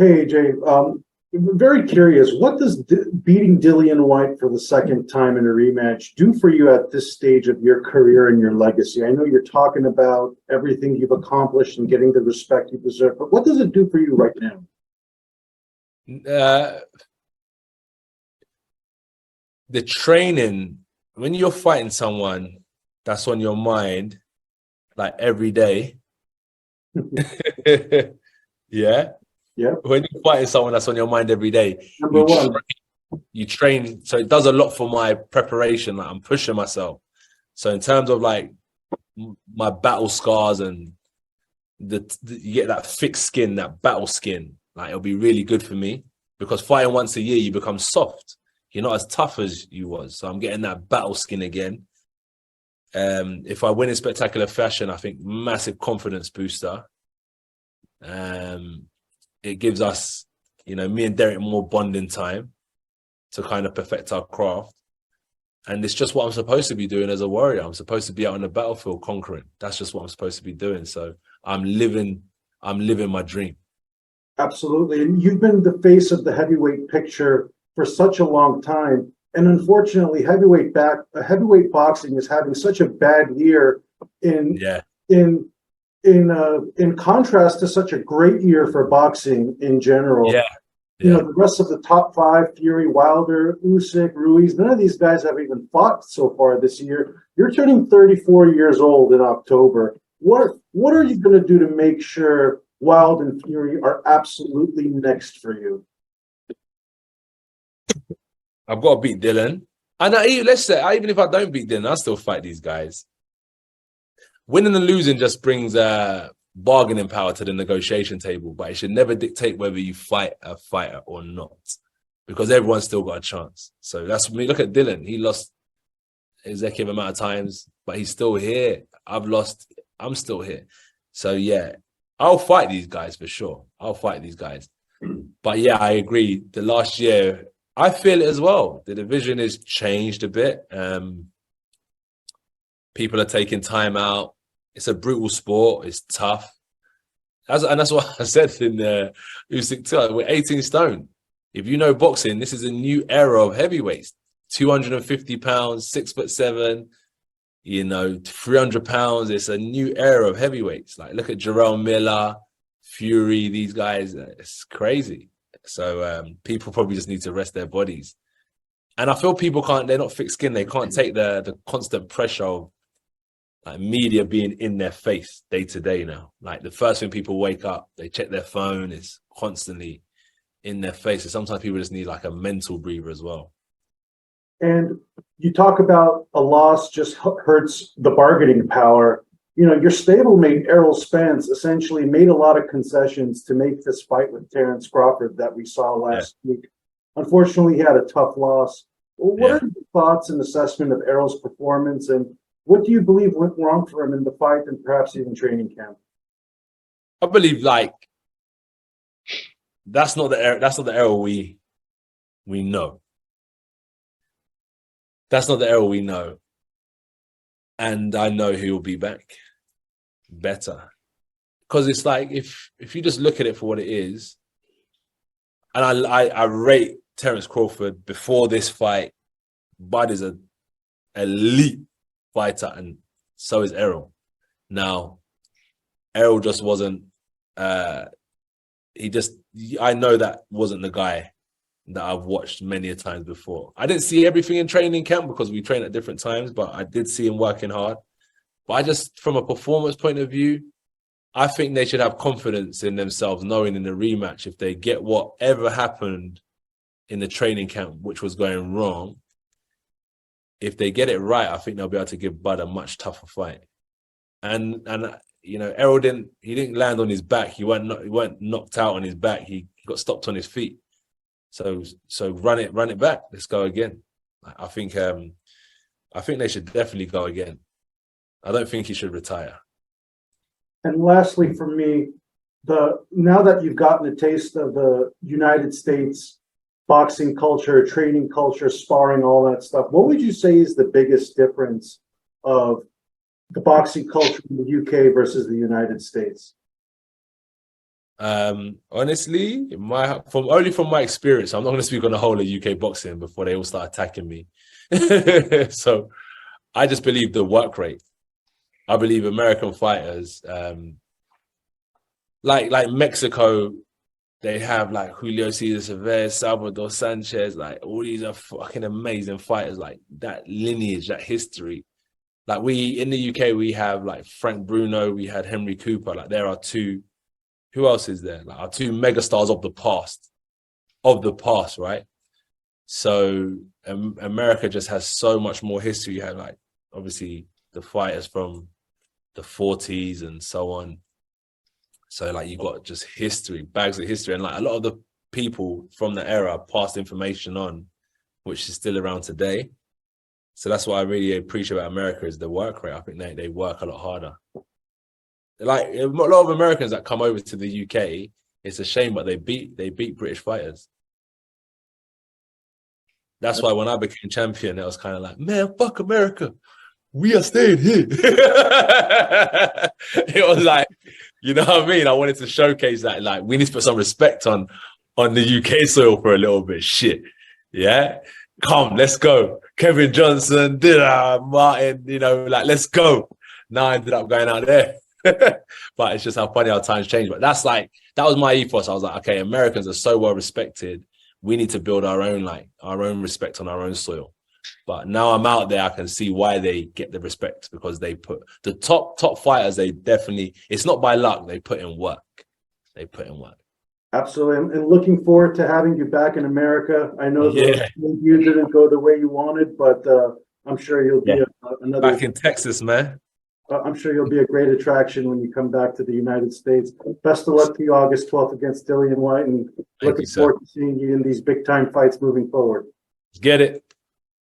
Hey, Jay. Very curious. What does beating Dillian White for the second time in a rematch do for you at this stage of your career and your legacy? I know you're talking about everything you've accomplished and getting the respect you deserve, but what does it do for you right now? The training, when you're fighting someone that's on your mind, like every day, yeah. Yeah. When you're fighting someone that's on your mind every day, Number one. you train. So it does a lot for my preparation. Like I'm pushing myself. So in terms of like my battle scars and you get that thick skin, that battle skin, like it'll be really good for me because fighting once a year, you become soft. You're not as tough as you was. So I'm getting that battle skin again. If I win in spectacular fashion, I think massive confidence booster. It gives us, me and Derek more bonding time to kind of perfect our craft. And it's just what I'm supposed to be doing as a warrior. I'm supposed to be out on the battlefield conquering. That's just what I'm supposed to be doing. So I'm living my dream. Absolutely. And you've been the face of the heavyweight picture for such a long time. And unfortunately, heavyweight boxing is having such a bad year in Yeah. in contrast to such a great year for boxing in general. Yeah. The rest of the top five, Fury, Wilder, Usyk, Ruiz, none of these guys have even fought so far this year. You're turning 34 years old in October. What are you going to do to make sure Wilder and Fury are absolutely next for you? I've got to beat Dylan. And let's say, even if I don't beat Dylan, I'll still fight these guys. Winning and losing just brings bargaining power to the negotiation table, but it should never dictate whether you fight a fighter or not, because everyone's still got a chance. So that's me. Look at Dylan. He lost executive amount of times, but he's still here. I've lost. I'm still here. So yeah, I'll fight these guys for sure. I'll fight these guys. But yeah, I agree. The last year, I feel it as well. The division has changed a bit. People are taking time out. It's a brutal sport. It's tough. And that's what I said in Usyk too. We're 18 stone. If you know boxing, this is a new era of heavyweights. 250 pounds, 6'7", 300 pounds. It's a new era of heavyweights. Like look at Jarrell Miller, Fury, these guys. It's crazy. So people probably just need to rest their bodies. And I feel people they're not thick skinned. They can't take the constant pressure of like media being in their face day to day now. Like the first thing people wake up, they check their phone, it's constantly in their face. And sometimes people just need like a mental breather as well. And you talk about a loss just hurts the bargaining power. Your stablemate Errol Spence essentially made a lot of concessions to make this fight with Terrence Crawford that we saw last week. Unfortunately, he had a tough loss. What are your thoughts and assessment of Errol's performance, and what do you believe went wrong for him in the fight and perhaps even training camp? I believe that's not the Errol we know. That's not the Errol we know. And I know he will be back better. Because it's like if you just look at it for what it is, and I rate Terrence Crawford before this fight, Bud is an elite fighter, and so is Errol. Now, Errol just wasn't. I know that wasn't the guy that I've watched many a times before. I didn't see everything in training camp because we train at different times, but I did see him working hard. But from a performance point of view, I think they should have confidence in themselves, knowing in the rematch, if they get whatever happened in the training camp, which was going wrong, if they get it right, I think they'll be able to give Bud a much tougher fight. And Errol didn't land on his back. He weren't knocked out on his back. He got stopped on his feet. So run it back. Let's go again. I think they should definitely go again. I don't think he should retire. And lastly, for me, now that you've gotten a taste of the United States boxing culture, training culture, sparring, all that stuff, what would you say is the biggest difference of the boxing culture in the UK versus the United States? Honestly, from my experience, I'm not going to speak on the whole of UK boxing before they all start attacking me. So I just believe the work rate. I believe American fighters, like Mexico, they have like Julio Cesar Chavez, Salvador Sanchez, like all these are fucking amazing fighters, like that lineage, that history. Like in the UK, we have like Frank Bruno, we had Henry Cooper. Like there are two. Who else is there? Like our two megastars of the past, right? So America just has so much more history. You have like obviously the fighters from the 40s and so on. So like you got just history, bags of history, and like a lot of the people from the era passed information on, which is still around today. So that's what I really appreciate about America is the work rate. I think they work a lot harder. Like a lot of Americans that come over to the UK, it's a shame, but they beat British fighters. That's why when I became champion, it was kind of like, man, fuck America. We are staying here. It was like, you know what I mean? I wanted to showcase that, like, we need to put some respect on the UK soil for a little bit. Shit. Yeah. Come, let's go. Kevin Johnson, Martin, like, let's go. Now I ended up going out there. But it's just how funny how times change. But that was my ethos. I was like, okay, Americans are so well respected. We need to build our own respect on our own soil. But now I'm out there, I can see why they get the respect, because they put the top fighters. They definitely, it's not by luck. They put in work. Absolutely. And looking forward to having you back in America. I know that you didn't go the way you wanted, but I'm sure you'll be another back in Texas, man. I'm sure you'll be a great attraction when you come back to the United States. Best of luck to you August 12th against Dillian Whyte, and looking forward to seeing you in these big time fights moving forward. Let's get it.